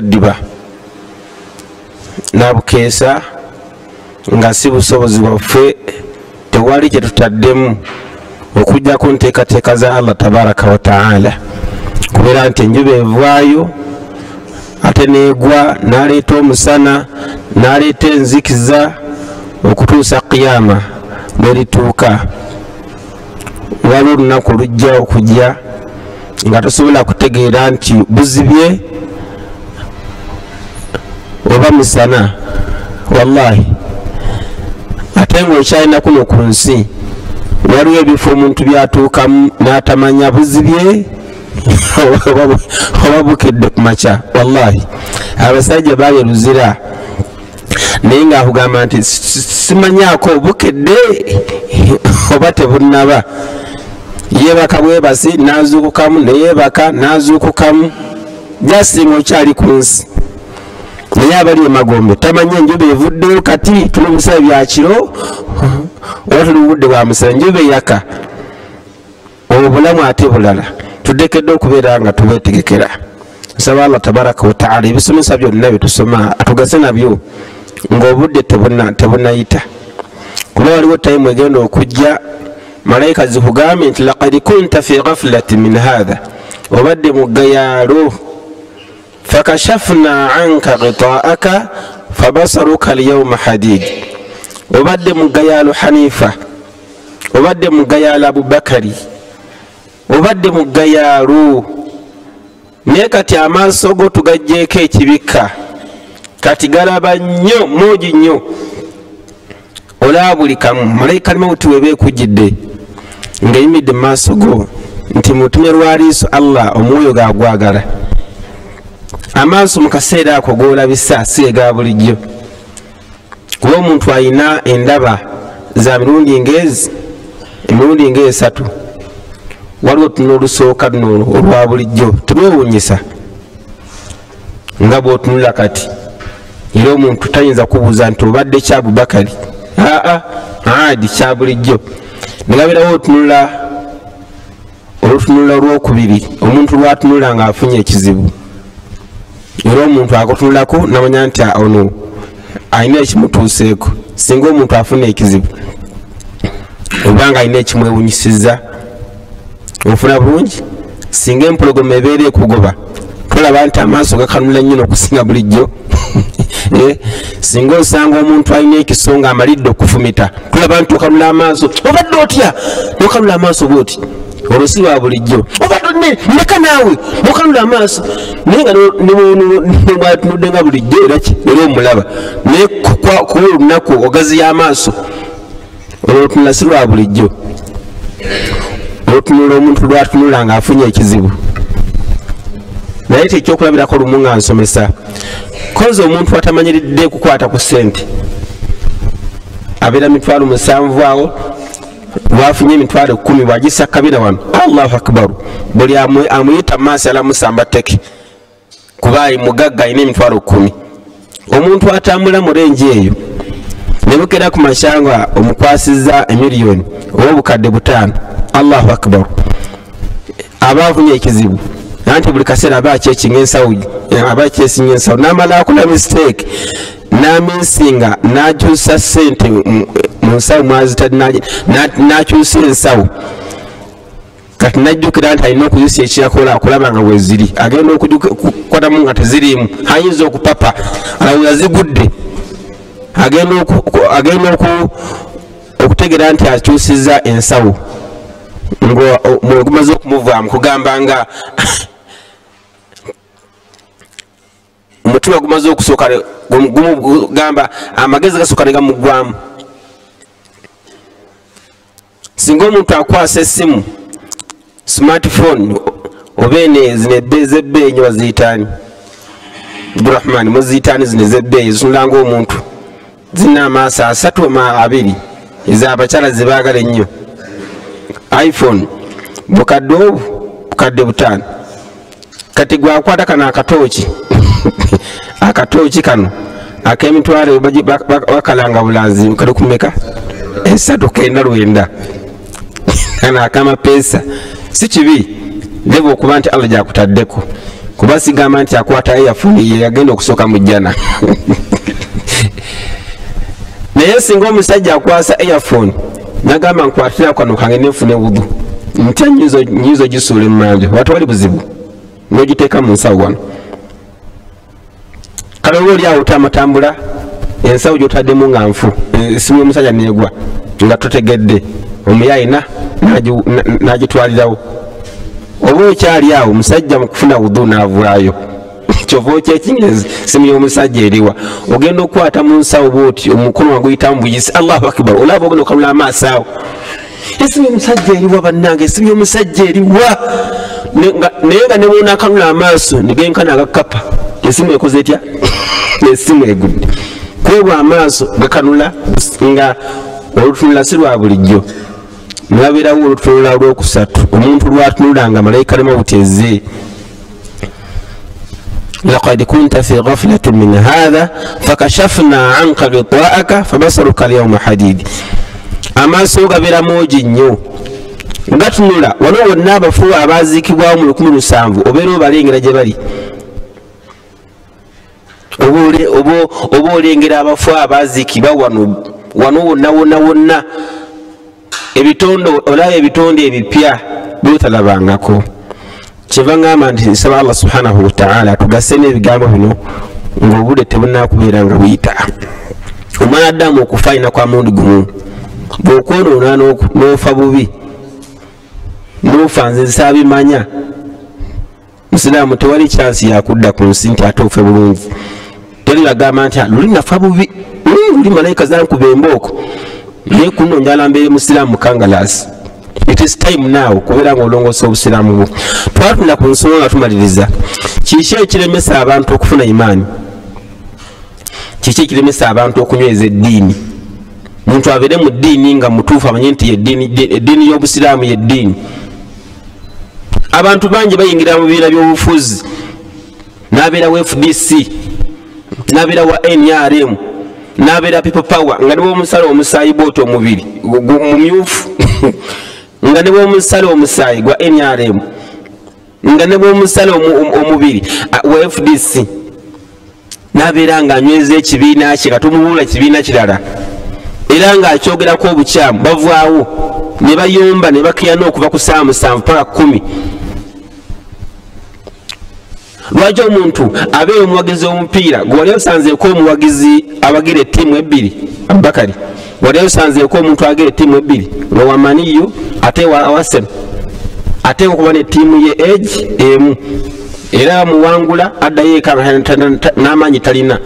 diba nabukeesa nga si busobozi bwaffe tewali kye tutaddemu okujjako nteekateeka za Allah tabaraka wa taala kubeera nti enjuba evaayo ate neegwa n'aleeta omusana n'aleeta enzikiza okutuusa qiyama lwerituuka waliwo olunaku lujja okujja nga tosobola kutegeera nti buzibye oba musana wallahi ate ng'okyalina kuno ku nsi waliwo ebifo omuntu byatuukamu n'atamanya buzibye oba bukedde ku makya wallahi abasajja baali luzira naye ng'akugamba nti simanyaako bukedde oba tebunnaba yeebaka bwebasi n'azuukukamu neyeebaka n'azuukukamu jasinga okyali ku nsi naye abali emagombe tamanya enjuba evuddeyo kati tuli mu bisaawe bya kiro oba tuli budde bwa musana enjuba eyaka obulamu ate bulala tuddekedde okubeera nga tubwetegekera nsaba Allah tabaraka wa taala ebisomesa byonna byetusoma atugase nabyo ng'obudde tebunayita kuba waliwo tayimu egenda okujja malayika zikugambye nti laqad kunta fi ghaflati min hatha obadde mu gayaalo fakashafna anka ghitaaka fabasaruka alyawma hadid obadde mu gayaalo hanifa obadde mu gayaalo abubakari obadde mu gayaalo naye kati amaaso go tugajjeeko ekibikka kati galaba nnyo muugi nnyo olaba buli kamu malayika almauti weba ekujjidde ng'eyimidde mu maaso go nti mutume lwaliiso Allah omwoyo gagwagala amaaso mu kaseera ako g'olabisa si ega bulijjo kuba omuntu alina endaba za mirundi ng'ezi emirundi ng'esatu waliwo tunula olusooka luno olwa bulijjo temwewuunyisa nga bw'otunula kati era omuntu tayinza kubuuza nti obadde kya Abubakari adi kya bulijjo negabirawo otunula olutunula olwokubiri omuntu lwatunula ng'afunye ekizibu era omuntu akutunulako namanya nti ono alina ekimutuuseeko singa omuntu afuna ekizibu obanga alina ekimwewunyisiza ofuna bulungi singa empologoma ebeera ekugoba tolaba nti amaaso gakanula nnyo okusinga bulijjo singa osanga omuntu alina ekisonga amalidde okufumita tulaba nti okanula amaaso obadde otya nokanula amaaso bwoti olwo si lwa bulijjo obadde neka naawe nokanula amaaso naye nga nebwatunudde nga bulijjo era omulaba naye kuba olunaku ogaziya amaaso olwo otunula si lwa bulijjo olwotunula omuntu lwatunula ng'afunye ekizibu naye tekyokulabirako lumu nga nsomesa koze omuntu atamanyiridde kukwata ku ssente abeera 7,000 awo lwafunye 10,000 bwagisa kabina wano Allahu akbaru buli amuyita maaso alamusamba teke kuba mugagga alina 10,000 omuntu atambula mu renji eyo nebukera ku mashanga omukwasiza emiliyoni oba obukadde 5 Allahu akbaru aba afunye ekizibu anti buli kaseera aba akyekinga ensawo aba akyesinga ensawo n'amala akola mistake n'aminsinga n'akyusa ssente mu nsawo mwazitadde n'akyusa ensawo kati najjukira nti alina okuyusa ekyakola akulaba nga bweziri agenda okukwatamu nga teziriimu ayinza okupapa alawuza zigudde agenda okutegeera nti akyusizza ensawo ngumaze okumuvaamu kugamba nga omutima gumaze okusooka gumugamba amagezi gasooka ne gamugwamu singa omuntu akwasa essimu smartphone oba zino ez'ebbeeyi nyo baziyitaani Abdurrahman muziyitaani zino ez'ebbeeyi zitunula ng'omuntu zina amaaso 3 ez'abakyala zebaagala ennyo iPhone bukadde obu bukadde 5 kati gwakwata kano akatooki akatooki kano ak'emitwalo bakalanga bulanzi kali kumeka 3,990 kano akamapeesa si kibi ndeba okuba nti Allah gyakutaddeko kuba sigamba nti akwata earphone ye yagenda okusooka mu jjana naye singa omusajja akwasa earphone nagamba nkwatira kano kange nefune wudu ntya nyizo gisuula emmanja watwali buzibu n'ogiteeka mu nsawo wano kale oba oli awo tamatambula ensawo gyotaddemu nga nfu esimu y'omusajja neegwa nga totegedde omuyayina n'agitwalirawo oba okyali awo musajja mu kufuna wudu n'avaayo kyova okyekingereza simu y'omusajja eriwa ogenda okukwata mu nsawo bwoti omukono waguyitamu buyisi allahu akibar olaba ogenda okamula amaaso awo esimu y'omusajja eriwa bannange esimu y'omusajja eriwa naye nga nebona akanula amaaso nigenkana agakapa esimu ekoze etya esimu egudde kwebwa amaaso gakanula nga olutunula si lwa bulijjo nibabeerawo olutunula olwokusatu omuntu lwatunula nga malayika lema buteze لقد كنت في غفلة من هذا فكشفنا عنك غطاءك فبصرك اليوم حديد أما سوغا بلا موجي نيو ngatunula wano wonna abafu abaziikibwawo mu 17 obeera obalengera gye bali oba olengera abafu abaziikibwa wano wonna ebitondo olaba ebitonde ebipya byotalabangako kyeva ngamba nti nsaba Allah subhanahu wa ta'ala tugase n'ebigambo bino ng'obudde tebunakubeera nga buyita omwanadamu okufa alina kwa mundi gumu bw'okwonoona n'ofa bubi n'ofa nze nsaabimanya musiraamu tewali kyansi yakudda ku nsi nti ate ofe bulungi teri bagamba nti luli nafa bubi luli malayika zankuba embooko naye kuno njala mbeere musiraamu mukangalaasi it is time now kubeera ng'olongoosa obusiraamu bwo twatunda ku nsonga nga tumaliriza kiki ekiremesa abantu okufuna imaani kiki ekiremesa abantu okunyweza eddiini muntu abeere mu ddiini nga mutuufu amanye nti eddiini y'obusiraamu yeddiini abantu bangi bayingira mu bibiina by'obufuzi n'abeera wa FDC n'abeera wa NRM n'abeera people power nga ne bw'omusala omusaayi bwoti omubiri mumyufu nga ne bw'omusala omusaayi gwa NRM nga ne bw'omusala omubiri wa FDC n'abeera ng'anyweza ekibiina kye nga tumubuula kibiina kirala era ng'akyogerako obukyamu bavaawo ne bayomba ne bakiyana okuva ku 7 paka 10 lwaki omuntu abeera omuwagizi w'omupiira gwe wali osanzeeko omuwagizi abagira ettiimu ebbiri Abubakari wali osanzeeko omuntu agira ettiimu ebbiri nga wamaniyo ate wa Arsenal ate okuba n'ettiimu ye age emu era muwangula addayo eka n'amaanyi talina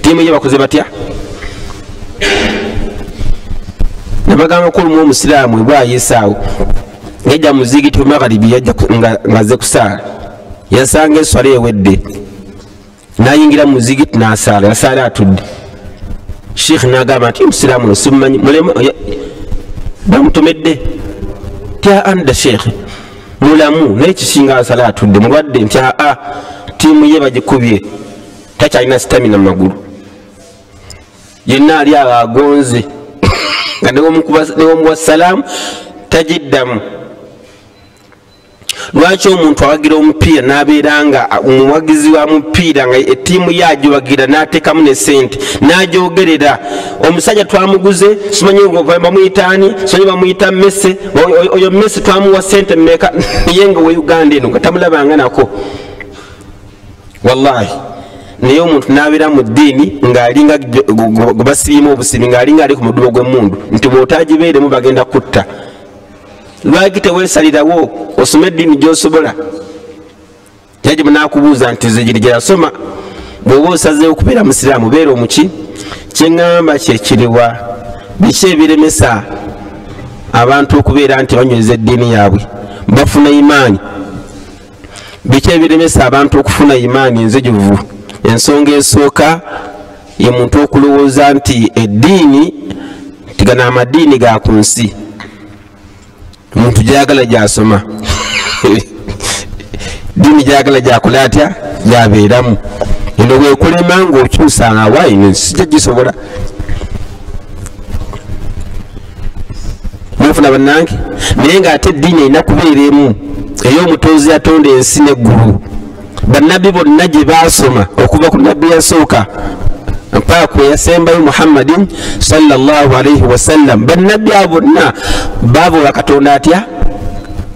ttiimu ye bakoze batya nabagamba ko olumu omusiraamu bwayisaawo yajja muzigiti Magharibi yajja ngaze kusaala yasanga eswala ewedde nayingira muzigiti n'asaala yasaala atudde Sheikh n'agamba nti omusiraamu simumanyi mulema bamutomedde tya anda Sheikh mulamu naye kisinga asala atudde mulwadde nti ttiimu ye bagikubye takyalina sitamina mu magulu yenna ali awo agonze nga newomuwa salaamu tagiddamu lwaki omuntu awagira omupiira n'abeera nga omuwagizi wa mupiira nga ettiimu ye agiwagira n'ateekamu ne sente n'agyogerera omusajja twamuguze simanyi bamuyitaani simanyi bamuyita Messi oyo Messi twamuwa sente mmeka naye nga we Uganda eno nga tamulabanga nako wallahi naye omuntu n'abeera mu ddiini ng'alinga gwe basiima obusibi ng'alinga ali ku mudubo gw'emmundu nti bw'otaagibeeremu bagenda kutta lwaki teweesalirawo osome eddiini gy'osobola jaji munaakubuuza nti ze giri gye yasoma bw'oba osazeewo okubeera musiraamu beera omuki kyeŋŋamba kyekiriwa biki ebiremesa abantu okubeera nti banyweza eddiini yaabwe bafuna imaani biki ebiremesa abantu okufuna imaani enzijuvu ensonga esooka ye muntu okulowooza nti eddiini tigana amadiini ga ku nsi omuntu gyagala gyasoma ddiini gyagala gyakola atya gyabeeramu eno bwekulema ng'okyusa awaine sijja gisobola mufuna bannange naye ng'ate eddiini erina kubeera emu ey'omutonzi atonda ensi n'eggulu bannabbi bonna gye baasoma okuva ku nabbi yasooka mpaka ku yasembayo Muhammadin sallallahu alaihi wasallam, bannabbi abo bonna baabula Katonda atya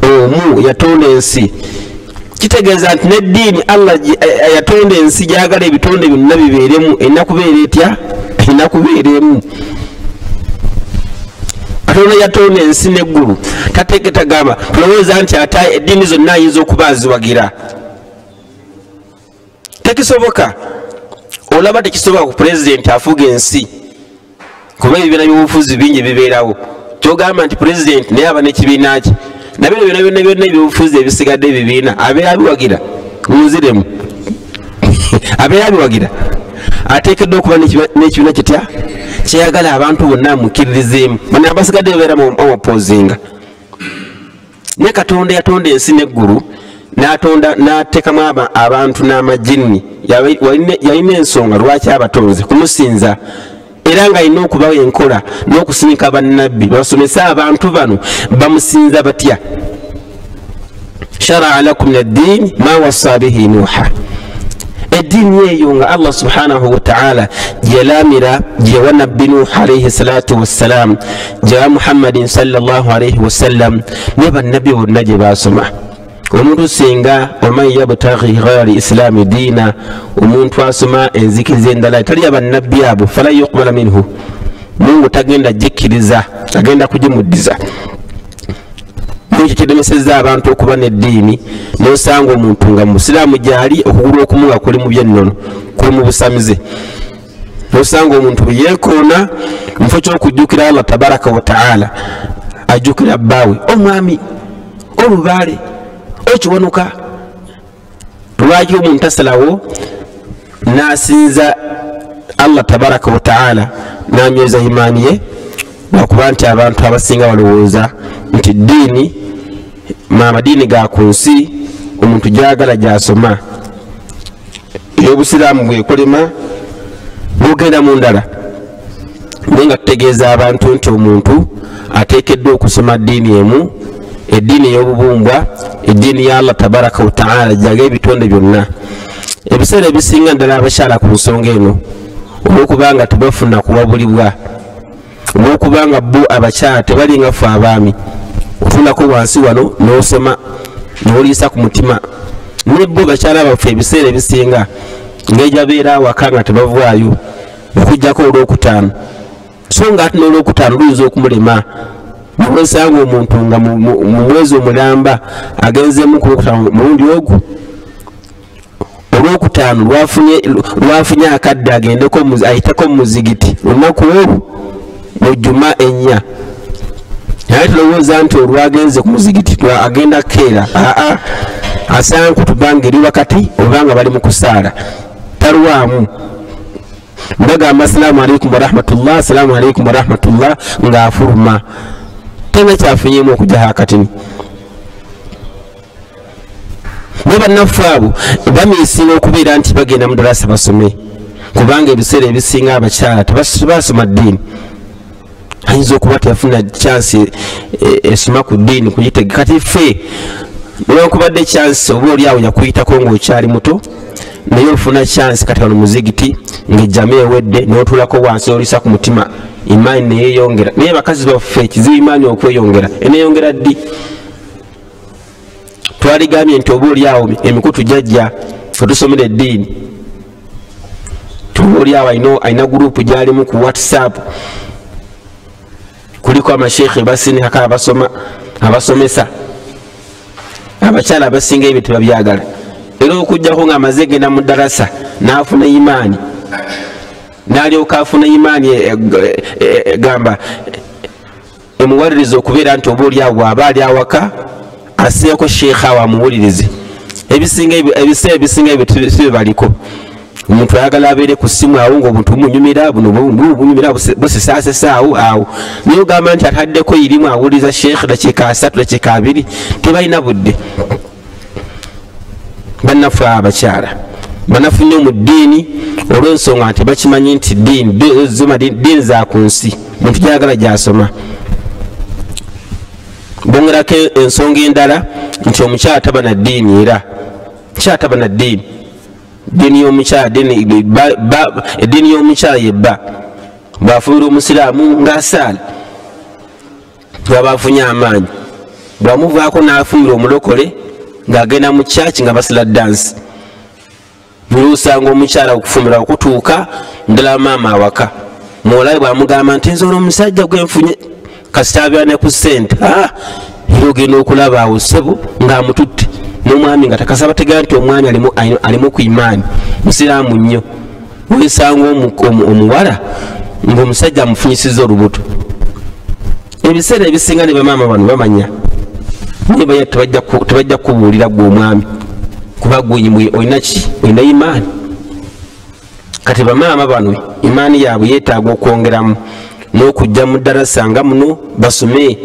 omu yatonda ensi. Kitegeeza nti n'eddiini Allah yatonda ensi gyagala ebitonde byonna bibeeremu, erina kubeera etya? Erina kubeera emu. Katonda yatonda ensi n'eggulu, tateeke tagamba tulowooza nti ate eddiini zonna ayinza okuba aziwagira. Tekisoboka. Olaba tekisoboka ku pulezidenti afuga ensi kuba ebibiina by'obufuzi bingi bibeerawo. Kyogamba nti pulezidenti naye aba n'ekibiina kye, nabino byonna ebyobufuzi ebisigadde ebibiina abeera abiwagira. Muziremu abeera abiwagira. Ateekeddwa okuba n'ekibiina kitya kyeyagala abantu bonna mukkiririzeemu, bano abasigadde babeera bamupozinga. Ne Katonda yatonda ensi n'eggulu n'ateekamu abantu n'amajjini, yalina ensonga lwaki abatonze kumusinza, era ng'alina okubawa enkola n'okusindika bannabbi basomese abantu bano bamusinza batya. Shara'a lakum min ad-din ma wassa bihi Nuha, eddiini eyo nga Allah subhanahu wa ta'ala gyelamira gyewa nabbi Nuh alayhi salatu wassalam, gyewa Muhammadin sallallahu alayhi wasallam, ne bannabbi bonna gye basoma. Omuntu singa waman yabtaghi ghayra al-islami diina, omuntu asoma enzikiriza endala etali yabannabbi abo fala yuqbala minhu, Mungu tagenda jikkiriza, agenda kugimuddiza. Ekyo kidemesezza abantu okuba n'eddiini, n'osanga omuntu nga musiraamu gyali okugulu okumu nga kuli mu byennono, kuli mu busamize. N'osanga omuntu bwe yeekoona mu kifo ky'okujjukira Allah tabaraka wa ta'ala, ajjukira bbaawe, omwami, olubaale, okiwanuka. Lwaki omuntu tasalawo n'asinza Allah tabaraka wa ta'ala n'anyweza imaani ye? Lwakuba nti abantu abasinga balowooza nti ddiini amadiini ga ku nsi omuntu gyagala gyasoma, ey'obusiraamu bwekolema bwogenda mu ndala. Naye nga tutegeeza abantu nti omuntu ateekeddwa okusoma ddiini emu, eddiini ey'obubumbwa, eddiini ya Allah tabaraka wa ta'ala gyaga ebitonde byonna. Ebiseera ebisinga ddala abakyala ku nsonga eno olw'okubanga tebafuna kuwabulibwa, olw'okubanga bo abakyala tebalinga ffe abaami, otunako wansi wano n'osoma n'oliisa ku mutima. Ne bo bakyala baffe ebiseera ebisinga ng'egyabeera awaka nga tebavaayo okuggyako olwokutaano, so nga ate n'olwokutaano luyinza okumulema. Olwosanga omuntu nga mu mwezi omulamba agenzeemu ku lwokutaano mulundi ogwo, olwokutaano lwafunye akadde agendeko ayiteko mu muzigiti olunaku olwo mu juma ennya. Naye tulowooza nti olwagenze ku muzigiti agenda keera, asanga kutubanga eri wakati obanga bali mu kusaala talwamu. Mbagamba assalamu alaikum warahmatullah, assalamu alaikum warahmatullah ng'afuluma, tena kyafunyeemu okujja akatini. Ne bannaffe abo bamiisinga okubeera nti bagenda mu ddalasa basome, kubanga ebiseera ebisinga abakyala tebasoma ddiini. Ayinza okuba teyafuna chansi esoma ku ddiini kuyitega. Kati ffe newankubadde chansi oba oli awo yakuyitako ng'okyali muto, naye ofuna chansi kati wano muzigiti ng'ejjama ewedde n'otuulako wansi n'oliisa ku mutima, imaani neyeeyongera. Naye bakazi baffe ekizibu imaani okweyongera eneeyongera ddi? Twaligambye nti oba oli awo emikutu jajja fe tusomera eddiini, tuba oli awo alina gurupu gyalimu ku WhatsApp, kuliko amasheekhe basindikako abasomesa. Abakyala abasinga ebyo tebabyagala, era okujjako ng'amaze genda mu ddalasa n'afuna imaani, n'alyoka afuna imaani gamba emuwaliriza okubeera nti oba oli awo bw'aba ali awaka aseeko sheekhe awo amuwulirize. Ebiseera ebisinga ebyo tibibaliko. Omuntu ayagala abeere ku ssimu awo ng'obuntu bumunyumira, buno bunyumira busesasesa awo. Naye ogamba nti ataddeko irimu awuliriza sheekhe dakiika 3 dakiika 2, tebalina budde. Bannaffe abakyala banafu nnyo mu ddiini olw'ensonga nti bakimanyi nti ddiini za ku nsi omuntu gyagala gyasoma. Bongerako ensonga endala nti omukyala taba na ddiini era kyatabana ddiini ddiini y'omukyala eddiini y'omukyala yebba bw'afumbira omusiraamu ng'asaala bw'aba afunye amaanyi bw'amuvaako n'afumbira omulokole ng'agenda mu kyaki nga basala dansi buluusanga omukyala okufumbira okutuuka ndala maama awaka muwalawe bw'amugamba nti nze ono omusajja gwenfunye kasita abeera ne ku ssente era ogenda okulaba awo ssebo ng'amututte n'omwami nga takasaba tegera nti omwami alimu ku imaani musiraamu nnyo wesanga omuwala ng'omusajja amufunyisiza olubuto ebiseera ebisinga ne bamaama bano bamanya naye tebajja kubuulira gwe omwami kuba gwe olina imaani kati bamaama bano imaani yaabwe yeetaaga okwongeramu n'okujja mu ddarasa nga muno basome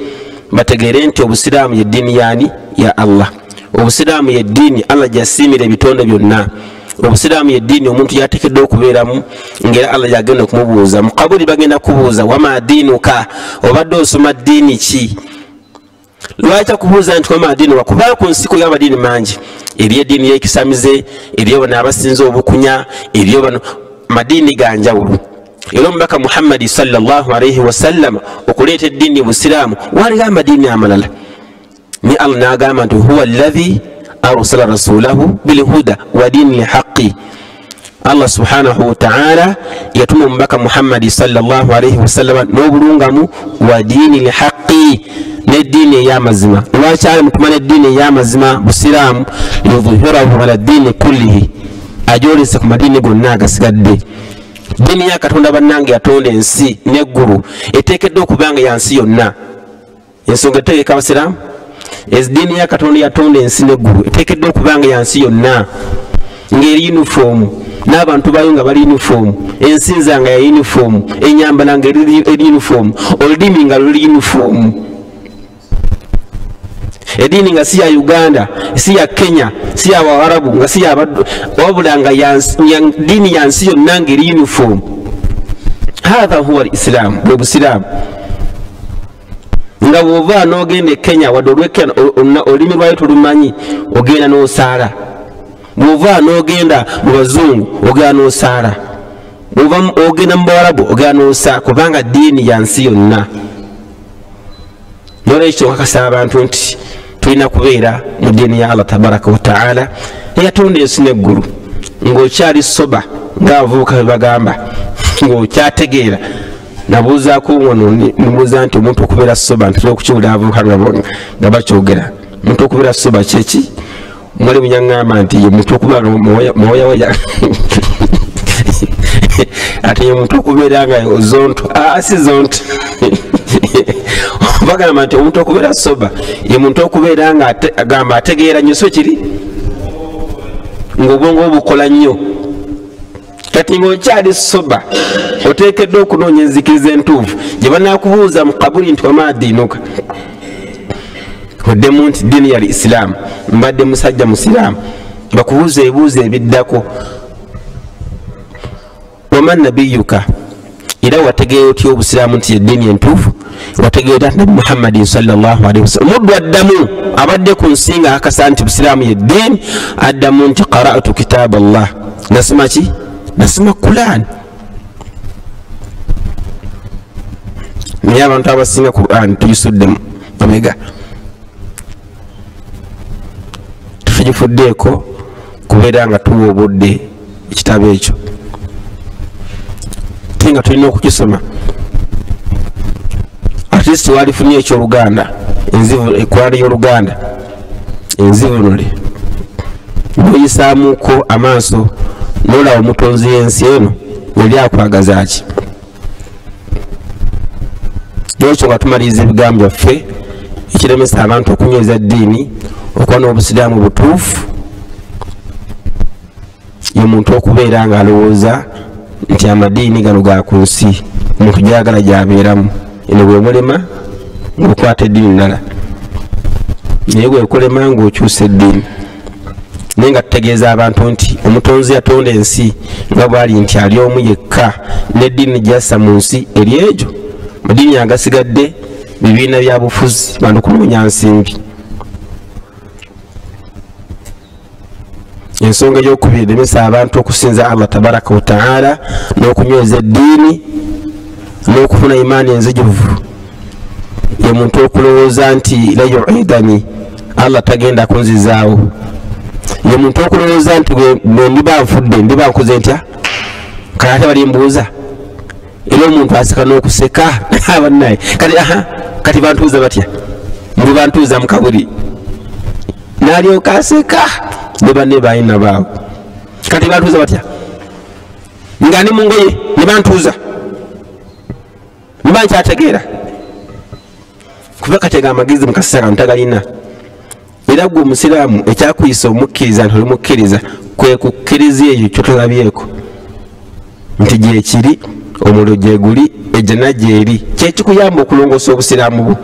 bategeere nti obusiraamu yeddiini yaani ya Allah obusiraamu yeddiini Allah gyasiimira ebitonde byonna obusiraamu yeddiini omuntu yateekeddwa okubeeramu ng'era Allah yagenda okumubuuza mu kabuli bagenda kubuuza wama diinuka obadde osoma ddiini ki lwaki akubuuza nti wama diinuka kubanga ku nsi kuliyo amadiini mangi eriyo eddiini y'ekisamize eriyo bano abasinza obukunya eriyo bano madiini ga njawulo era omubaka Muhammadi sallallahu alaihi wasallam okuleeta eddiini busiraamu waliwo amadiini amalala ni Allah n'agamba nti huwa alladhi arsala rasulahu bilhuda wa dini lhaqi Allah subhanahu wa ta'ala yatuma omubaka Muhammadi sallallahu alaihi wasallam n'obulungamu wa dini lhaqi n'eddiini ey'amazima lwaki alimutuma n'eddiini ey'amazima busiraamu yudhhirahu ala ddiini kullihi ajoolese ku madiini gonna agasigadde ddiini ya Katonda bannange yatonda ensi n'eggulu eteekeddwa okubanga ya nsi yonna ensonga etegeka abasiraamu eddiini ya Katonda yatonda ensi n'eggulu eteekeddwa okubanga ya nsi yonna ng'eri yunifoomu n'abantu bayo nga bali yunifoomu ensinza nga ya yunifoomu enyambala nga eri yunifoomu olulimi nga luli yunifoomu eddiini nga si ya Uganda si ya Kenya si ya Waarabu nga si ya wabula nga ddiini ya nsi yonna ng'eri yunifoomu hatha huwa al-Islam bwe busiraamu nga bw'ova n'ogenda e Kenya wadde olw'ekenya olulimi lwayo tolumanyi ogenda n'osaala bw'ova n'ogenda mu bazungu ogenda n'osaala bw'ova ogenda mu Bawarabu ogenda n'osaala kubanga ddiini ya nsi yonna n'olwekyo nkakasa abantu nti tulina kubeera mu ddiini ya Allah tabaraka wa ta'ala eyatonda ensi n'eggulu ng'okyali soba ng'abavubuka bwe bagamba ng'okyategeera nabuuzaako wono nibuuza nti omuntu okubeera soba ntera okukiwulira abavubuka lwabo nga bakyogera omuntu okubeera soba kyeki mwali munyaŋŋamba nti ye muntu okubeera mwoyawoya ate ye muntu okubeera nga zonto si zonto bagamba nti omuntu okubeera soba ye muntu okubeera nga agamba ategeera nnyo so kiri ng'obwongo obukola nnyo kati ng'okyali soba oteekeddwa okunoonya enzikiriza entuufu gye banaakubuuza mu kabuli nti wama diinuka oddemu nti ddiini ya Islam mbadde musajja musiraamu bakubuuza ebibuuzo ebiddako wama nabiyuka era wategeera otya obusiraamu nti yeddiini entuufu wategeera nabi Muhammadin sallallahu alaihi wasallam muddu addamu abadde ku nsi nga akasa nti busiraamu yeddiini addamu nti qara'tu kitaaba Allah nasoma ki nasoma Quran naye abantu abasinga Quran tuyisuddemu omega tufugifuddeeko kubeera nga tuwa obudde ekitabo ekyo tinga tulina okukisoma at least walifunye ekyoluganda ekwali y'oluganda enzivunule noyisaamuuko amaaso nolaba omutonzi y'ensi eno yali akwagaza ki ekyo nga tumaliriza ebigambo byaffe ekiremesa abantu okunyweza eddiini okuba n'obusiraamu butuufu ye muntu okubeera nga alowooza nti amadiini gano ga ku nsi omuntu gyagala gyabeeramu eno bwe mulema ng'okwata eddiini ndala naye bwekulema ng'okyusa eddiini naye nga tutegeeza abantu nti omutonzi yatonda ensi nga bwali nti ali omu yekka n'eddiini gyassa mu nsi eri egyo madiini agasigadde bibiina bya bufuzi bantu kunoonya nsimbi ensonga y'okubiri eremesa abantu okusinza Allah tabaraka wa taala n'okunyweza eddiini n'okufuna imaani enzijuvu ye muntu okulowooza nti la yuidani Allah tagenda kunzizaawo ye muntu okulowooza nti bwe ndiba nfudde ndiba nkoze ntya kati balimbuuza era omuntu aseka n'okuseka abannaye kati bantuuza batya mbu bantuuza mu kaburi n'alyoka aseka ne banne balina baabwe kati bantuuza batya nga ndi mu ngoye ne bantuuza mba nkyategeera kuba katega amagezi mu kaseera kano tagalina era gwe omusiraamu ekyakuyisa omukkiriza nti oli mukkiriza kwe kukkiriza eyo kyotolabyeko nti gyekiri omuliro gyeguli ejjana gyeri kyekikuyamba okulongoosa obusiraamu bwo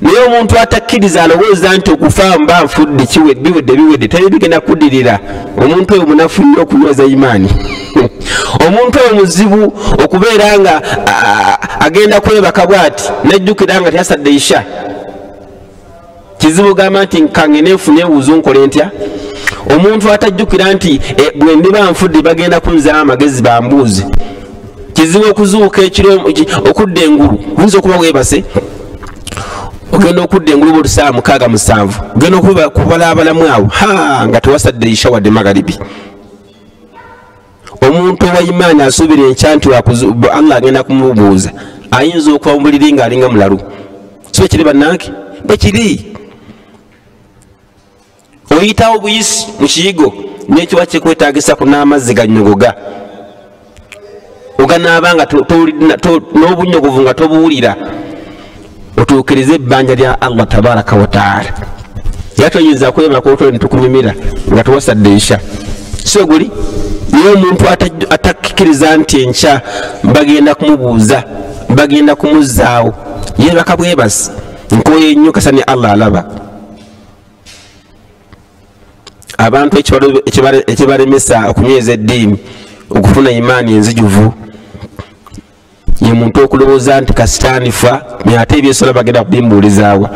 naye omuntu atakkiriza alowooza nti okufa mba nfudde biwedde teri bigenda kuddirira omuntu oyo munafu nnyo okunyweza imaani omuntu oyo muzibu okubeera nga agenda kwebaka bwati najjukira nga tyasadde isha kizibu gamba nti nkange nenfune ewuzo nkole ntya omuntu atajjukira nti bwe ndiba nfudde bagenda kunzaamu amagezi bambuuze kizibu okuzuuka ekiro okudda engulu oyinza okuba weebase ogenda okudda engulu bolusaa 67 ogenda okubala abalamu awo nga tewasadde isha wadde magalibi omuntu owa imaani asuubira enkya nti Allah agenda kumubuuza ayinza okuba mubuliri ng'alinga mulalu so ekiri bannange ekiri oyitawo buyisi mu kiyigo n'ekiwa kikwetaagisa n'amazzi ganyogoga oganaaba nga n'obunyogovu nga tobuwulira otuukirize ebbanja lya Allah tabaraka wa taala era toyinza kwebaka otole netukunyumira nga tewasadde isha so guli niye omuntu atakkiriza nti enkya bagenda kumubuuza bagenda kumuzaawo yebaka bwebasi nkoye nnyo kasani Allah alaba abantu ekibalemesa okunyweza eddiini okufuna imaani enzijuvu ye muntu okulowooza nti kasitaanifa ate ebyesola bagenda kubimbuulizaawa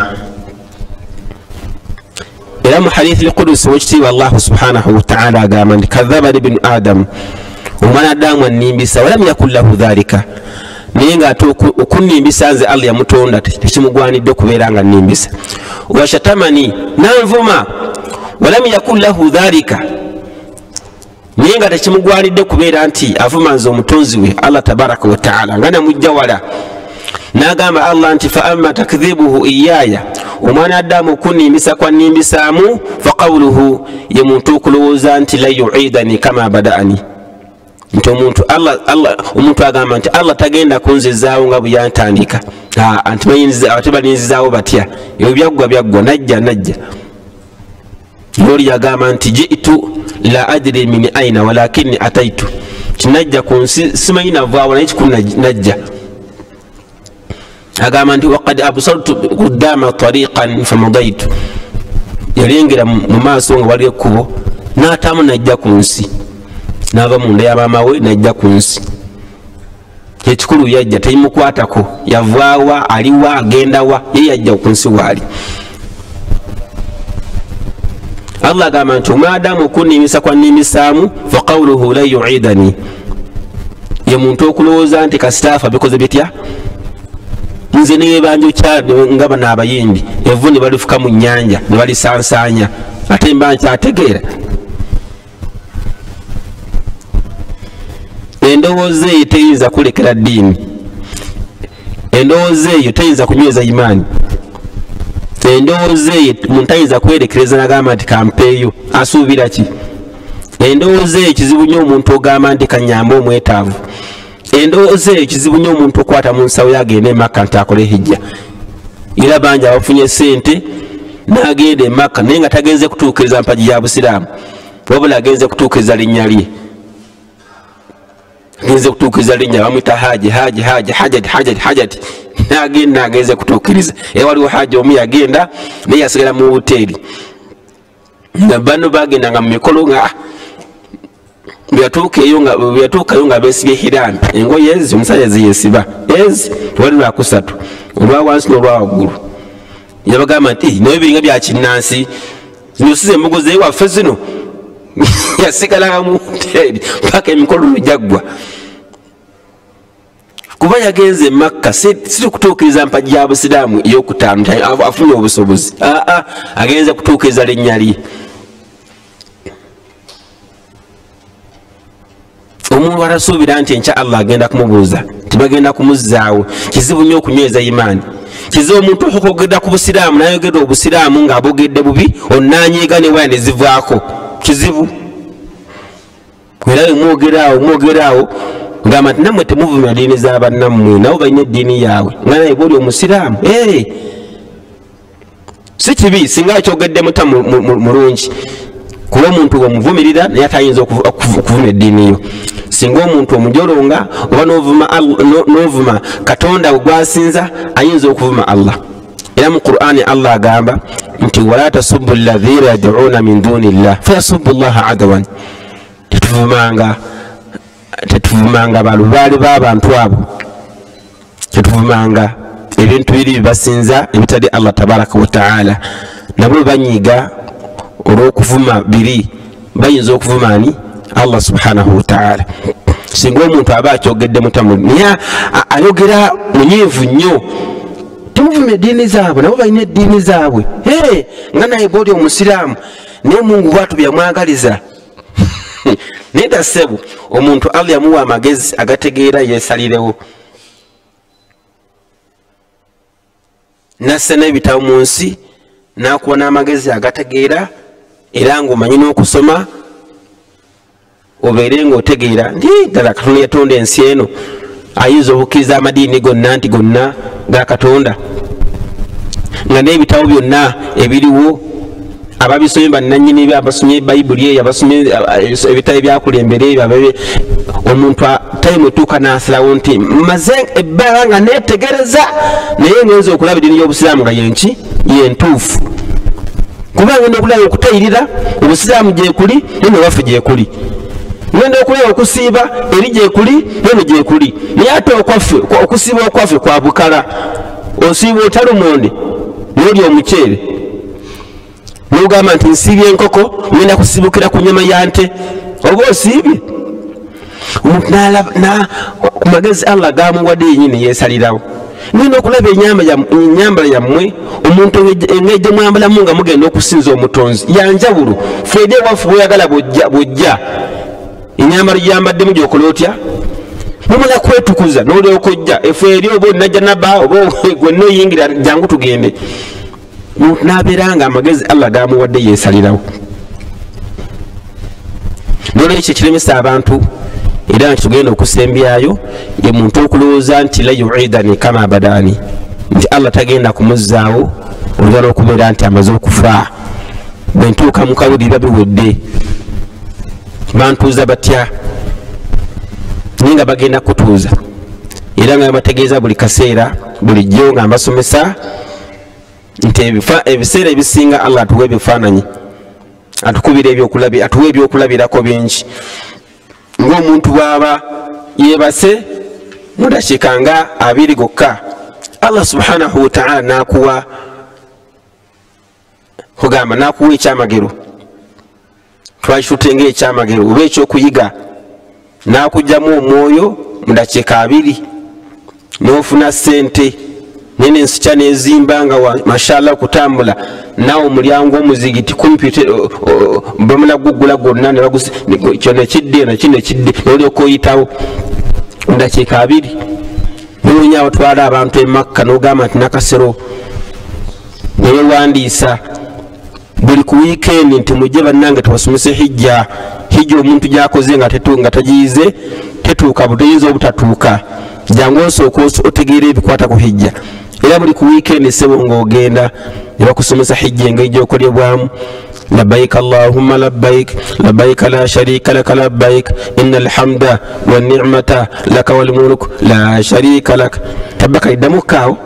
era mu hadithi al-Qudusi wekitiibwa Allah subhanahu wa ta'ala agamba nti kadhaba ibnu Adam omwana Adamu annimbisa walam yakun lahu dhalika naye nga ate okunnimbisa nze Allah yamutonda tekimugwanidde okubeera nga nnimbisa washatamani nanvuma walam yakun lahu dhalika naye nga tekimugwanidde kubeera nti avuma nze omutonzi we Allah tabaraka wa ta'ala nga namujja wala n'agamba Allah nti fa amma takdhibuhu iyaya omwana Adamu kunnimbisa kwa nnimbisaamu fa qawluhu ye muntu okulowooza nti la yuidani kama badaani nti omuntu agamba nti Allah tagenda kunzizaawo nga bwe yantandika ate balinzizaawo batya ebyo byaggwa najja yoli yagamba nti jitu la adri min aina walakinni ataitu kinajja ku nsi simanyi navaawo naye kikulu najja agamba nti waqad absartu qudama tariqan famadaitu yalengera mu maaso nga wali ekkubo n'atamu najja ku nsi n'ava mu nda ya maama we najja ku nsi ekikulu yajja teyimukwatako yavaawa aliwa agendawa ye yajja ku nsi waali Allah agamba nti omwadamu okunnimisa kwa nnimisaamu fa qawluhu la yuidani ye muntu okulowooza nti kasitaafa bikoze bitya nze nebanja nga bano abayimbi evu ne balifuka mu nnyanja ne balisansaanya ate mba nkyategeera endowooza eyo teyinza kulekera ddiini endowooza eyo teyinza kunyweza imaani endowooza eyo muntu ayinza kwerekereza nagamba nti kampeeyo asuubira ki endowooza eyo kizibu nnyo omuntu ogamba nti kanyambe omwetaavu endowooza eyo kizibu nnyo omuntu okwata mu nsawo yagenda emakka nti akole hijja era bangi abafunye sente n'agenda emakka naye nga tagenze kutuukiriza mpagi ya busiraamu wabula agenze kutuukiriza linnya lye agenze kutuukiriza linnya bamwita hajati nagenda agenze kutuukiriza waliwo haji omu yagenda naye yasigala mu hoteeri nga bano bagendanga mu mikolo nga byatuukayo nga beesibye hirami engoye ezi omusajja ziyesiba ezi wali lwakusatu olwa wansi n'olwa waggulu yabagamba nti naye biringa bya kinnansi zino size embogo zewaffe zino yasigala mu hoteri paka emikolo lujaggwa kuba yagenze Makka siri kutuukiriza mpagi ya busiraamu ey'okutaano afunye obusobozi agenze kutuukiriza linnya lye omuntu atasuubira nti enkya Allah agenda kumubuuza tibagenda kumuzzaawo kizibu nnyo okunyweza imaani kizibu omuntu okugenda ku busiraamu nayogedde obusiraamu ng'abogedde bubi onnanyiiga ne waya ne zivaako kizibu era mwogeraawo ngamba nti nammwe temuvumira ddiini z'abannammwe nabo balina eddiini yaabwe nga naye bwoli omusiraamu si kibi singa kyogedde muta mulungi kuba omuntu bwemuvumirira naye atayinza okuvuma eddiini yo singa omuntu omujolonga oba n'ovuma katonda gw'asinza ayinza okuvuma Allah era mu Qur'ani Allah agamba nti wala tasubbu alladhina yad'una min duni llah fayasubbu allaha adawan tetuvumanga balubaale b'abantu abo tetuvumanga ebintu biri bibasinza ebitali Allah tabaraka wa ta'ala nabo banyiga olw'okuvuma biri bayinza okuvuma ani Allah subhanahu wa ta'ala singa omuntu aba akyogedde mutamu naye ayogera munyiivu nnyo temuvuma eddiini zaabwe nabo balina eddiini zaabwe nga naye bwoli omusiraamu naye Mungu bwatu byamwagaliza neda sebu omuntu Allah yamuwa amagezi agategeera yeesalirewo nasse n'ebitabo mu nsi n'akuwa n'amagezi agategeera era ng'omanyi n'okusoma obeere ng'otegeera nti ddala Katonda yatonda ensi eno ayinza okukkiriza amadiini gonna nti gonna ga Katonda nga n'ebitabo byonna ebiriwo ababisomye bannannyini abasomye bayibuli eyo abasomye ebitabo ebyakulembera ebyo omuntu tayimu etuuka n'asalawo nti maze ebbanga nga neetegereza naye ngenza okulaba eddiini y'obusiraamu nga yenki yentuufu kuba ngenda okulaba okutayirira obusiraamu gyekuli nene waffe gyekuli ngenda okulaba okusiiba eri gyekuli nene gyekuli naye ate okusiiba okwaffe kwa bukala osiiba otalumonde n'oli omuceere n'ogamba nti nsiibye enkoko ngenda kusibukira ku nyama ya nte oba osiibye omuntu ku magezi Allah gamuwadde yennyini yeesalirawo ngenda okulaba enyambala yammwe omuntu engeri gye mwambalamu nga mugenda okusinza omutonzi yanjawulo fede waffe bweyagala bwojja enyambala gyambaddemu gyokola otya mumala kwetukuza n'olyoka ojja efe eri oba onajja naba oba gwenna oyingira jangu tugende n'abeera nga amagezi Allah gamuwadde yeesalirawo n'olwekyo kiremesa abantu era nga tugenda okusembyayo ye muntu okulowooza nti la yuidani kama badani nti Allah tagenda kumuzzaawo oluvala okubeera nti amaze okufa bwe ntuuka mu kawulira biwedde bantuuza batya naye nga bagenda kutuuza era nga bategeeza buli kaseera bulijjo nga mbasomesa nti ebiseera ebisinga Allah atuwa ebifaananyi atukubira atuwa ebyokulabirako bingi ng'omuntu bw'aba yeebase mu dakiika nga 2 gokka Allah subhanahu wa ta'ala n'akuwa kugamba n'akuwa ekyamagero twakitutenga ekyamagero oba ekyokuyiga n'akugyamu omwoyo mu dakiika 2 n'ofuna ssente nene ensikya nezimba nga mashallah kutambula nawe omulyango omuzigiti kompyuta bamala gugula gonna kyona kidde nakino kidde n'olyoka oyitawo mu dakiika 2 n'onya batwala abantu e Makka n'ogamba nti nakasero newewandiisa buli ku wiikendi nti mujje bannange tubasomese hijja omuntu gyakoze nga tagiyize tetuuka buteyinza obutatuuka jangu osooka otegeera ebikwata ku hijja era buli ku wiikendi sebo ng'ogenda ne bakusomesa hijja engeri gy'okolebwamu labbaik allahumma labbaik labbaik la sharika laka labbaik inna alhamda wanni'mata laka walmuluk la sharika laka tabbaka iddamukkaawo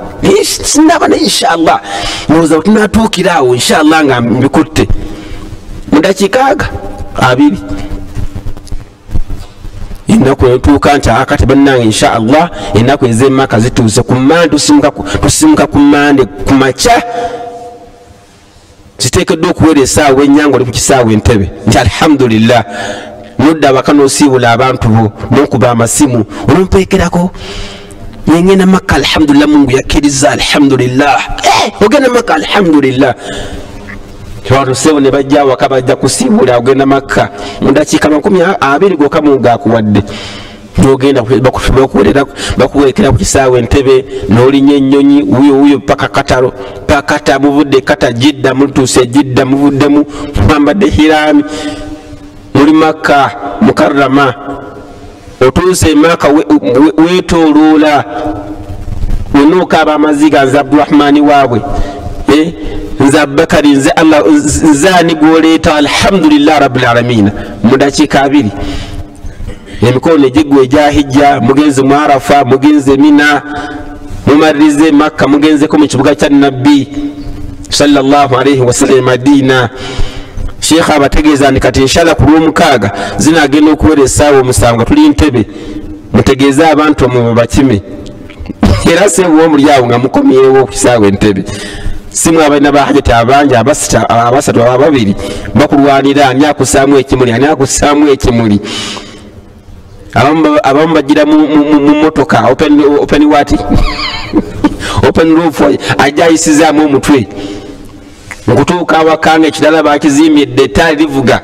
sinaba ne inshallah ndowooza tunatuukiraawo inshallah nga mbikutte mu dakiika 2 ennaku etuuka nti akati bannange inshallah ennaku ez'emaka zituuse ku mmande tusimuka ku mmande ku makya kiteekeddwa okuweera essaawa ennyanga oli ku kisaawa Entebbe nti alhamdulillah nodda abaka n'osiibula abantu bo n'okuba amasimu olumpeekerako ngenda Makka alhamdulillah Mungu yakkiriza alhamdulillah ogenda Makka alhamdulillah Twarusewo ne bajja awaka bajja kusiibula ogenda Makka mu dakiika 20 gokka Mungu akuwadde n'ogenda bakuwerekera ku kisaawa Entebbe n'olinya ennyonyi wuyo paka katalo pakata muvudde kata Jidda mutuuse Jidda muvuddemu mwambadde hirami muri Makka Mukarrama otuuse Makka weetooloola wenuuka ab'amaziga nze Abdurahmani waabwe nze Abubakari nze Allah nzaani gwoleeta alhamdulillah rabbil alamin mu dakiika 2 emikono negigwa ejahijja mugenze mu Arafa mugenze Mina mumalirize Makka mugenzeko mu kibuga kya Nabbi sallallahu alayhi wasallam Madina Sheikh abategeeza ndi kati inshallah ku lw'omukaaga zinagenda okuweera essaawa 7 tuli Entebbe mutegeeza abantu mu bakime era seewo omulyawo nga mukomyewo ku kisaawa Entebbe simu abalina bahajati abangi abasatu ababiri bakulwanira ani akusaamu ekimuli ani akusaamu ekimuli abamu bagira mu motoka open what open roof ajja ayisizaamu omutwe okutuuka awakanga ekirala bakizimbye ettaali livuga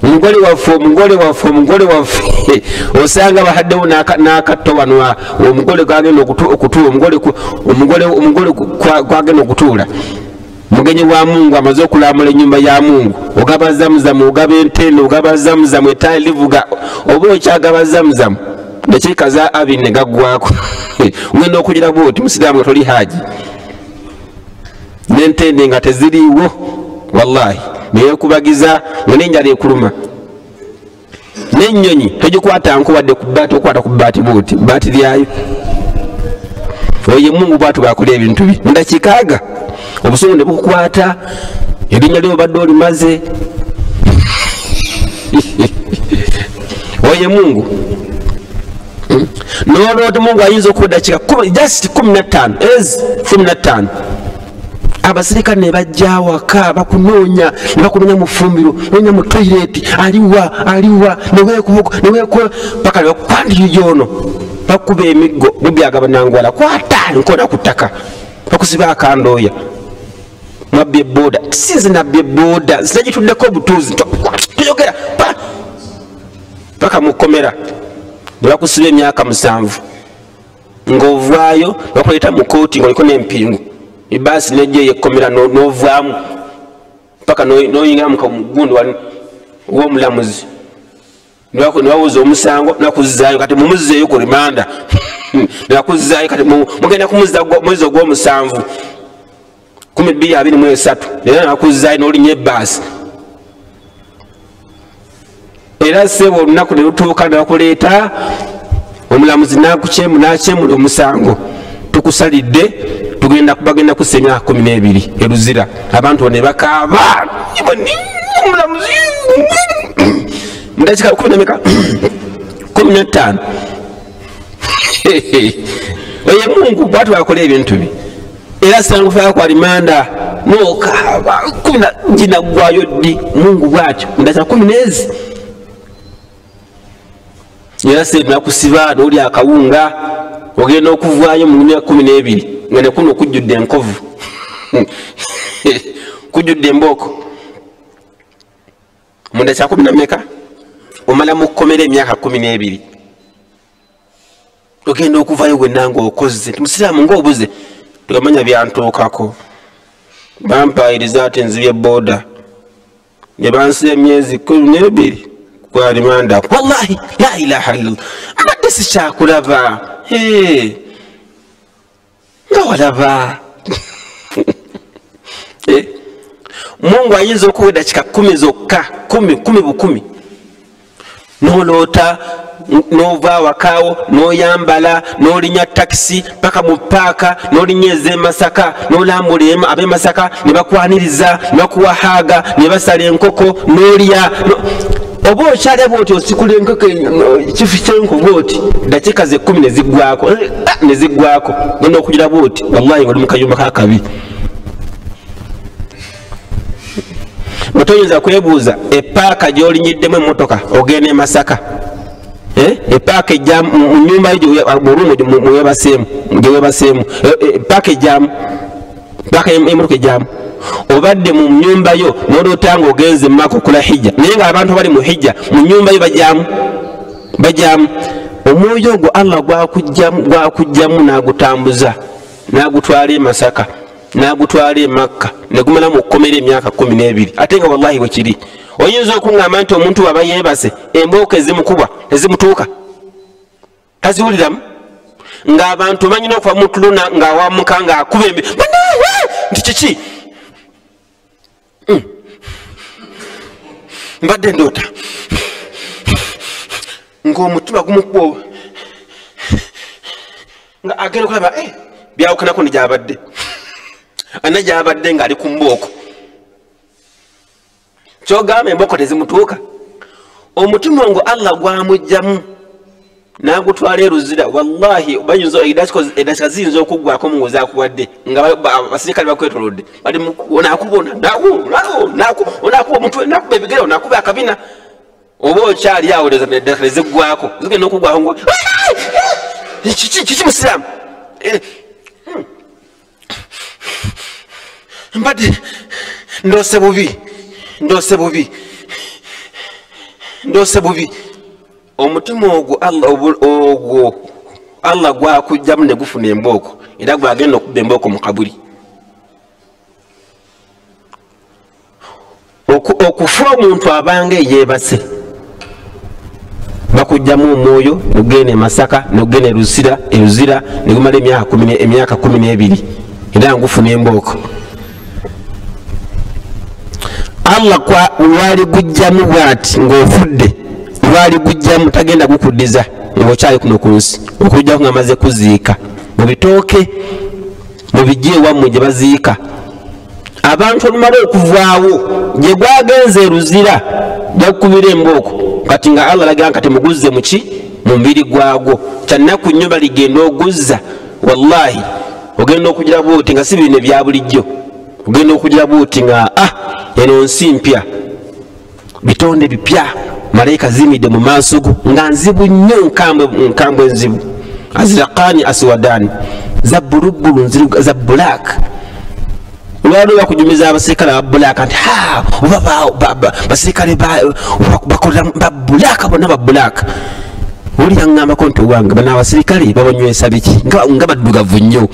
omugole waffe osanga bahaddewo n'akatto wano omugole kwagenda okutuula omugole kwagenda okutuula mugenyi wa Mungu amaze okulamula ennyumba ya Mungu ogaba Zamzamu ogaba entende ogaba Zamzamu ettaali livuga oba okyagaba Zamzamu dakiika za 2 ne gaggwako ngenda okugira bwoti musiraamu nga toli haji n'entende nga teziriiwo wallahi neyekubagiza nga n'enjala ekuluma n'ennyonyi togikwata nkuwadde ku bbaati okwata ku bbaati bwoti bbaati lyayo oye Mungu bwatu bwakola ebintu bye mu dakiika aga obusungu ne bukukwata erinnya lyo badde olimaze oye Mungu n'olwoti Mungu ayinza okuwa dakiika just 15 abasirikale ne bajja awaka bakunoonya ne bakunoonya mu ffumbiro noonya mu toilet aliwa neweekuba paka bakwandiyono bakuba emiggo mubyagaba nangwala kwata nkola ku ttaka bakusiba akandooya mwabbye boda sinze nabbye boda zinagituddeko obutuuzi toyogera paka mukomera ne bakusiba emyaka 7 ng'ovaayo bakuleeta mu kooti ng'oliko n'empingu ibasi nejje yekomera novaamu paka noyingira mu mugundi w'omulamuzi niwawuza omusango nakuzaayo kati mumuzeeyo ku rimanda nakuzaayo kati mugenda kumuzza mwezi ogw'omusanvu 2023 era nakuzaayo n'olinya ebbaasi era sebo olunaku ne lutuuka ne bakuleeta omulamuzi nakyemula omusango tukusalidde bagenda kussa emyaka 12 eruzira abantu ne bakaaba omulamuzi mu dakiika 15 oye Mungu bwatu bakola ebintu bye era sangufa kwa limanda nokaaba ginaggwayo ddi Mungu bwatyo mu dakiika 10 era se nakusiba n'oli akawunga ogenda okuvaayo mu myaka 12 nga ne kuno kujjudde enkovu kujjudde embooko mu dakiika 10 omala mu kkomera emyaka 12 ogenda okuvaayo gwenna ng'okoze musiraamu ng'obuze tugamanya byantuukako bampayiriza ati nzibye booda ne bansiba emyezi 12 kwa rimanda wallahi la ilaha illallah mbadde sikyakulaba nga walaba Mungu ayinza okuwa dakiika 10 zokka 10 bukumi noloota nova wakaawo noyambala nolinya takisi paka mu paaka nolinya ez'emasaka nolambula ab'emasaka ne bakwaniriza ne bakuwa haaga ne basala enkoko nolya oba okyalya bwoti osikula enkoko kifi kyenku bwoti dakiika ze 10 neziggwako genda okugira bwoti wallahi oli mu kayumba kakabi toyinza kwebuuza epaaka gy'olinyiddemu emmotoka ogenda e Masaka epaaka ejja mu nnyumba yo mulumu gyewebaseemu epaaka ejjamu paaka emmotoka ejjamu obadde mu nnyumba yo n'olotanga ogenze mu Maka okula hijja naye nga abantu bali mu hijja mu nnyumba yo bajjamu omwoyo ogwo Allah gwakujjamu n'agutambuza n'agutwala e Masaka n'agutwala e Makka ne gumala mu kkomera emyaka 12 ate nga wallahi bwe kiri oyinza okuŋŋamba nti omuntu aba yeebase embooko ezimukubwa ezimutuuka taziwuliramu ng'abantu banyina okuva mu tuluna ng'awamuka ng'akuba embi nti kiki mbadde ndoota ng'omutima gumukuba nga agenda okulaba byawukanako negyabadde ana gyabadde ng'ali ku mbooko kyogamba embooko tezimutuuka omutima ngo Allah gwamugjamu n'agutwala eruzira wallahi edakika ziyinza okuggwako mu ng'ozaakuwadde nga basirikale bakwetolodde onakubona onakuba omutwe nakuba ebigere onakuba akabina oba okyali awo eddakika eziggwako zigenda okuggwako ngo kiki musiraamu mbadde ndoose bubi omutima ogwo Allah gwakujjamu ne gufuna embooko era gwagenda okubba embooko mu kabuli okufa omuntu abanga eyeebase bakujjamu omwoyo nogenda e Masaka nogenda eruzira negumala emyaka 12 era ngufuna embooko Allah lwali gujjamu bwati ng'ofudde lwali gujjamu tagenda gukuddiza ng'okyali kuno ku nsi okujjako nga maze kuziika mu bitooke mu bijje ewammwe gye baziika abantu olumala okuvaawo gye gwagenze eruzira gakukubira embooko kati nga Allah lagira nti temuguzze muki mu mubiri gwagwo kyannaku nnyo baligenda oguzza wallahi ogenda okugira bwoti nga si bino ebya bulijjo ogenda okugira bwoti nga eno nsi mpya bitonde bipya malayika zimidde mu maaso go nga nzibu nnyo nkambwe enzibu aziraqani aswadani za bulubulu za black lwali bakujumiza abasirikale aba black nti basirikale bakolera ba black bonna ba black oli yaŋŋambako nti owange bano abasirikale babanywesa biki nga baddugavu nnyo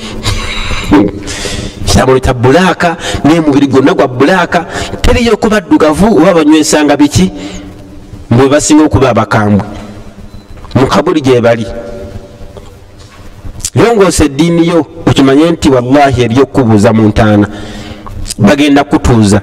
kiramono kya bulaka n'emubiri gwonna gwa bulaka teriyo okuba ddugavu oba banywesanga biki bwe basinga okuba abakambwe mu kabuli gye bali longoosa eddiini yo okimanye nti wallahi eri okubuuza mu ntaana bagenda kutuuza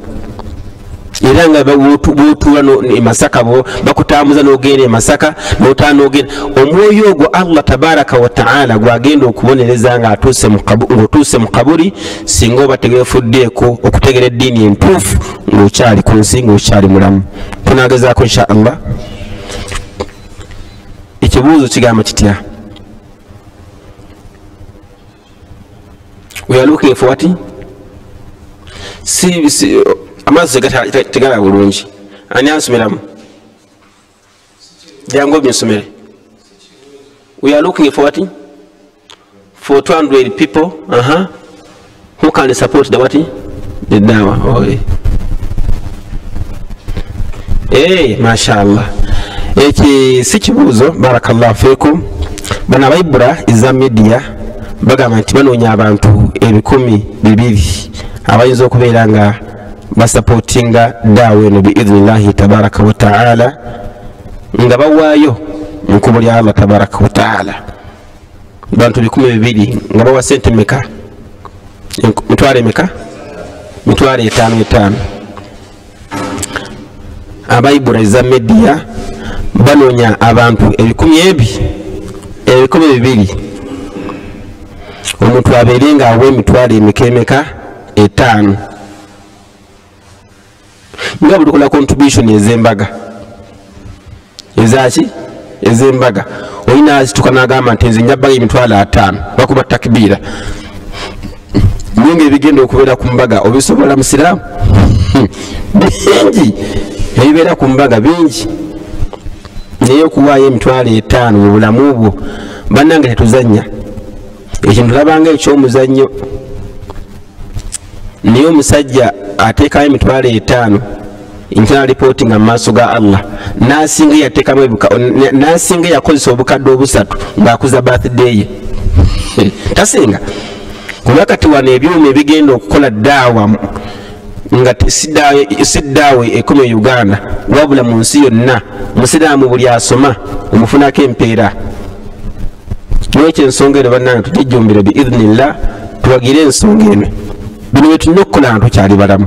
era nga bwotuula e Masaka bakutambuza n'ogenda e Masaka n'otaana ogenda omwoyo ogwo Allah tabaraka wa taala gwagenda okubonereza ng'otuuse mu kabuli singa oba tegeefuddeeko okutegera eddiini entuufu ng'okyali ku nsi ng'okyali mulamu tunaagezaako insha Allah ekibuuzo kigamba kitya we are looking for what amaaso tegalaba bulungi ani ansomeramu jangu obinsomere we are looking for what for 200 people who can support the what the dawa mashallah eki si kibuuzo barakallahu fikum bana abaibura iza media bagamba nti banoonya abantu 200 abayinza okubeera nga basupportinga dawa eno biidhnillahi tabaraka wa taala nga bawaayo mu kkubo lya Allah tabaraka wa taala bantu 200 nga bawa sente meka mitwalo emeka mitwalo 5 abaibura iza media banoonya abantu 200 omuntu abeere nga awa emitwalo emeka 5 nga buli kola contribution ez'embaga ezaki ez'embaga olina azituka n'agamba nti nze njabbaga emitwalo 5 bakuba takbiira nyo ng'ebigenda okubeera ku mbaga obisobola musiraamu bingi ebibeera ku mbaga bingi naye okuwaayo $5,000 mu bulamu bwo bannange tetuzannya ekintu labanga ekyomuzannyo naye omusajja ateekayo $5,000 internal reporting mu maaso ga Allah nasinga yateekamu nasinga yakozesa obukadde obusatu ng'akuza birthday ye tasinga kuba kati wano ebyuma ebigenda okukola daawa nga si daawa ekome Uganda wabula mu nsi yonna musiraamu buli asoma omufunako empeera n'ekyo ensonga eno bannange tugijjumbire biidhnillah tuwagire ensonga eno bino bye tulina okukola nga tukyali balamu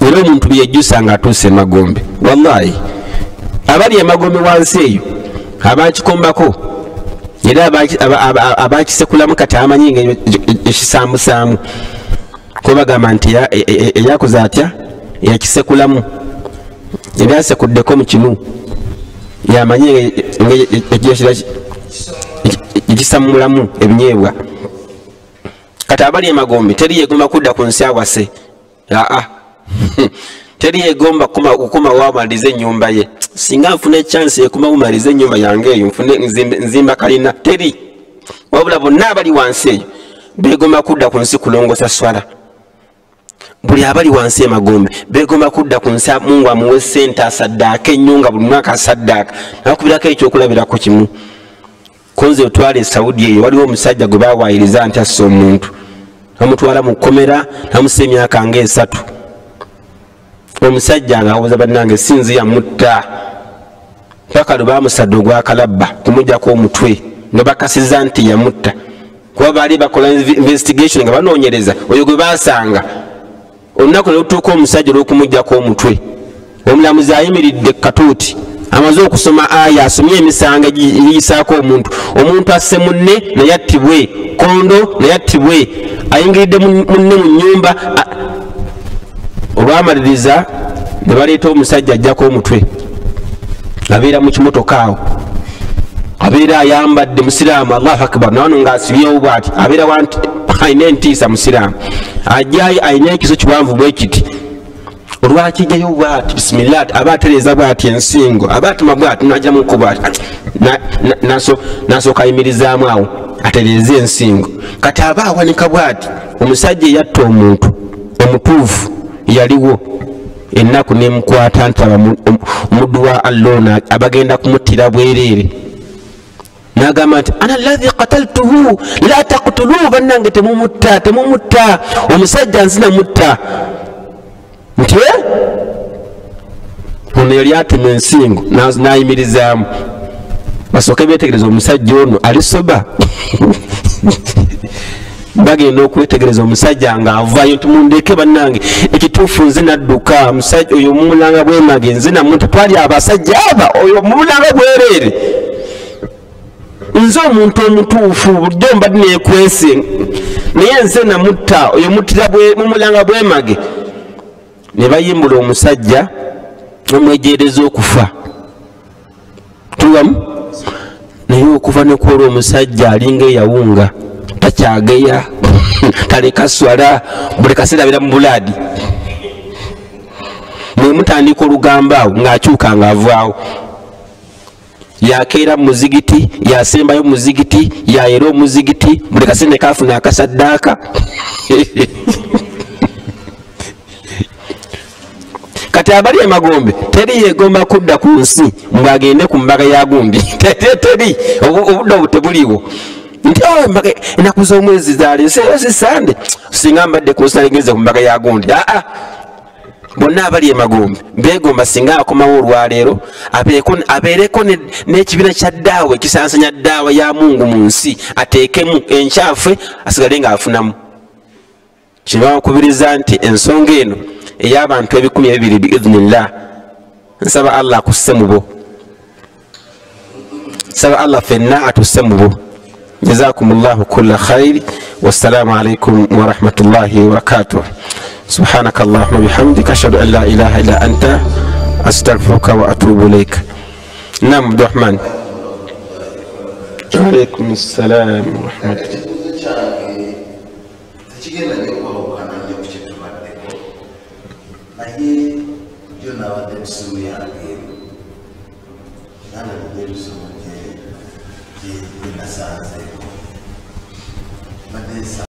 era omuntu byejjusa nga atuuse emagombe wallahi abali emagombe wansi eyo abakikombako era abakisekulamu kati amanyi nga ekisamusaamu ko bagamba nti eyakoze atya yakisekulamu era asekuddeko mu kinu yamanyi nga ekisamulamu ebinyeebwa kati abali emagombe teri yegomba kudda ku nsi awase teri yegomba okukoma wamaliriza ennyumba ye singa nfuna echansi ekuma wumaliriza ennyumba yange eyo nfune nzimba kalina teri wabula bonna abali wansi eyo begomba kudda ku nsi kulongosa swala buli abali wansi emagombe begomba kudda ku nsi Mungu amuwe ssente asaddaaka ennyunga buli mwaka asaddaaka nakubirako ekyokulabirako kimu konze otwala e Saudi eyo waliwo omusajja gwe bawaayiriza nti assa omuntu namutwala mu kkomera namussa emyaka nga 3 omusajja ng'awoza bannange sinzi yamutta paka lwe baamusadde ogwakalabba kumuggyako omutwe nga bakasiza nti yamutta kuba baali bakola investigation nga banoonyereza oyo gwe baasanga olunaku ne lutuuka omusajja olw'okumuggyako omutwe omulamuzi ayimiridde katuuti amaze okusoma aya asomye emisango egiyisaako omuntu asse munne naye attibwe kondo naye attibwe ayingiridde munne mu nnyumba olwamaliriza ne baleeta omusajja ajjako omutwe abeera mu kimotoka awo abeera ayambadde musiraamu Allahu akbar nawano ng'asibyewo bw'ati abeera wanti ayina entiisa musiraamu ajjayo ayina ekiso kiwanvu bwe kiti olwakijjayo bw'ati bisimillah aba atereeza bw'ati ensingo aba atuma bw'ati najjamuko bw'ati nasooka ayimirizaamu awo atereeza ensingo kati aba awanika bw'ati omusajja eyatta omuntu omutuufu yaliwo ennaku nemukwata nti omuddu wa Allah abagenda kumuttira bwereere nagamba nti ana alladhi qataltuhu la taqtuluhu bannange temumutta omusajja nzina mutta nti ono yali atema ensingo nayimirizaamu basooke beetegereza omusajja ono alisoba bagenda okwetegereza omusajja ng'avaayo tumundeke bannange ekituufu nze nadduka omusajja oyo mumulanga bwemage nze namuntu twali abasajja aba oyo mumulanga bwereere nze omuntu omutuufu bulijjo mbadde neekwese naye nze namutta oyo muttira mumulanga bwemage ne bayimbula omusajja omwejeereza okufa tuwamu naye okuva nekwolwa omusajja alinga eyawunga takyageya taleka swala buli kaseera abeera mu bulaadi nemutandika olugambo awo ng'akyuka ng'avaawo yakeera mu muzigiti yasembayo mu muzigiti yayera omuzigiti buli kaseera nekafuna akasaddaaka kati abali emagombe teri yegomba kudda ku nsi ng'agende ku mbaga ya gundi teri obudde obwo tebuliwo nti ennaku z'omwezi zaleese zisande singa mbadde ku nsi naligeze ku mbaga ya gundi bonna abali emagombe begomba singa akomawo olwaleero abeereko n'ekibiina kya ddaawa ekisansanya ddaawa ya Mungu mu nsi ateekemu enkyafe asigale ng'afunamu kibakubiriza nti ensonga eno ey'abantu 200 biidhnillah nsaba Allah akusse mu bo nsaba Allah fenna atusse mu bo jazakumullahu kulla khair wassalamu alaikum warahmatullahi wabarakatuh سبحانك اللهم وبحمدك أشهد أن لا إله إلا أنت أستغفرك وأتوب إليك. نعم عبد الرحمن. عليكم السلام ورحمة الله. gye nasanzeeko